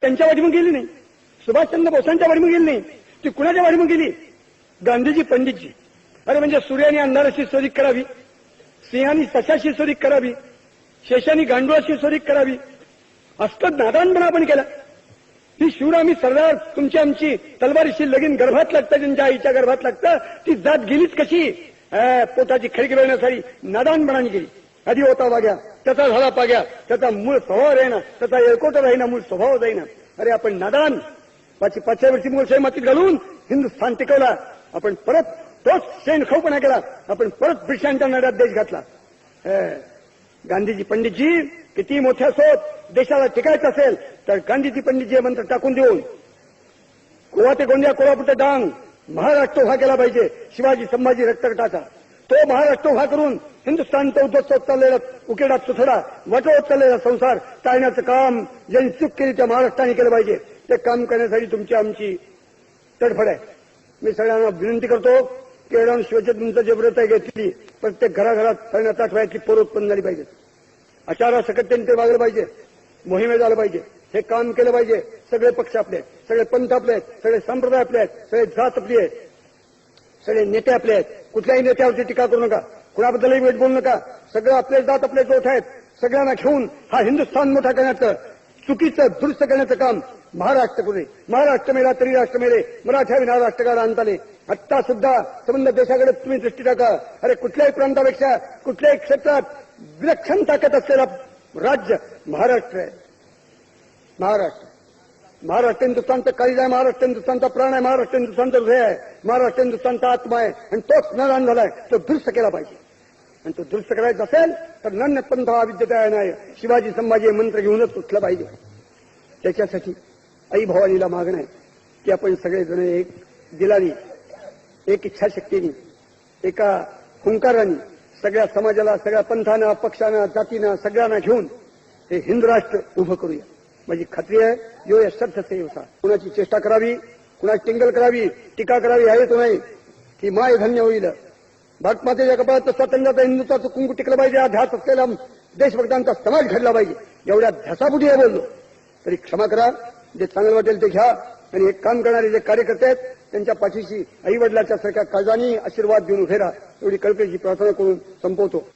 त्यांच्या वाढीमून गेली नाही, सुभाषचंद्र बोसांच्या वाढीमून गेली नाही, ती कुणाच्या वाढीमून गेली? गांधीजी पंडितजी. अरे म्हणजे सूर्याने अंधाराशी सोरीक करावी, सिंहानी सशाशी सोरीक करावी, शेषानी गांडुळाशी सोरीक करावी, असतं नादानपणा आपण केला. ही शूर आम्ही सरदार तुमची आमची तलवारीशी लगीन गर्भात लागतं, ज्यांच्या आईच्या गर्भात लागतं, ती जात गेलीच कशी? पोटाची खळी गिरवण्यासाठी नादानपणाने गेली. आधी होता वाग्या, त्याचा झाला पाग्या, त्याचा मूळ स्वभाव राहीना, त्याचा एळकोटा राहीना, मूळ स्वभाव जाईना. अरे आपण नादान पाचव्या वर्षी मूळशाही मातीत घालून हिंदुस्थान टिकवला. आपण परत तोच शेणखाऊपणा केला, आपण परत ब्रिटिशांच्या नड्यात देश घातला. गांधीजी पंडितजी किती मोठ्या असोत, देशाला टिकायचं असेल तर गांधीजी पंडितजी हे मंत्र टाकून देऊन गोवा ते गोंदिया, कोल्हापूर ते डांग महाराष्ट्र उभा केला पाहिजे. शिवाजी संभाजी रक्तकटाचा तो महाराष्ट्र उभा करून हिंदुस्थानचा उद्ध्वस्त चाललेला, उकेडात सुथडा वाटवत चाललेला संसार टाळण्याचं काम ज्यांनी चूक केली त्या महाराष्ट्राने केलं पाहिजे. ते काम करण्यासाठी तुमची आमची तडफड आहे. मी सगळ्यांना विनंती करतो की एवढ्या शिवचंद्रांचं जे व्रत घेतली प्रत्येक घराघरात करण्यात आठवायची पोरं उत्पन्न झाली पाहिजे. आचारासकटतेने ते वागलं पाहिजे, मोहिमे झालं पाहिजे, हे काम केलं पाहिजे. सगळे पक्ष आपले आहेत, सगळे पंथ आपले आहेत, सगळे संप्रदाय आपले आहेत, सगळे जात आपली आहे, सगळे नेते आपले आहेत. कुठल्याही नेत्यावरती टीका करू नका, कुणाबद्दलही वाईट बोलू नका. सगळं आपले जात आपले जोठ आहेत. सगळ्यांना घेऊन हा हिंदुस्थान मोठा करण्याचं, चुकीचं दुरुस्त करण्याचं काम महाराष्ट्र करू. महाराष्ट्र मेला तरी राष्ट्र मेले, मराठा विना राष्ट्रगाड आणता आले. आत्ता सुद्धा संबंध देशाकडे तुम्ही दृष्टी टाका. अरे कुठल्याही प्रांतापेक्षा कुठल्याही क्षेत्रात विलक्षण ताकद असलेला राज्य महाराष्ट्र आहे. महाराष्ट्र हिंदुस्थानचं काळीज आहे, महाराष्ट्र हिंदुस्थानचा प्राण आहे, महाराष्ट्र हिंदुस्थानचं हृदय आहे, महाराष्ट्र हिंदुस्थानचा आत्मा आहे. आणि तोच नरान झालाय, तो दुरुस्त केला पाहिजे. आणि तो दुरुस्त करायचा असेल तर नन्य पंथ हा विद्यता नाही, शिवाजी संभाजी मंत्र घेऊनच उठलं पाहिजे. त्याच्यासाठी आई भवानीला मागणं आहे की आपण सगळेजण एक दिलानी, एक इच्छाशक्तीने, एका हुंकाराने सगळ्या समाजाला, सगळ्या पंथांना, पक्षांना, जातींना, सगळ्यांना घेऊन हे हिंदू राष्ट्र उभं करूया. माझी खात्री आहे यो यशर्थ से होता. कुणाची चेष्टा करावी, कुणाची टिंगल करावी, टीका करावी हे तो नाही की माय धन्य होईल. भारतमातेच्या कपाळात स्वातंत्र्याचा, हिंदुत्वाचं कुंकू टिकलं पाहिजे. हा ध्यास असलेला देशभक्तांचा समाज घडला पाहिजे. एवढ्या ध्यासापुढे हे बोललो तरी क्षमा करा. जे चांगलं वाटेल ते घ्या. आणि एक काम करणारे जे कार्यकर्ते आहेत त्यांच्या पाठीशी आई वडिलाच्या सारख्या काळजानी आशीर्वाद देऊन उभे राहा. एवढी कळकळीची प्रार्थना करून संपवतो.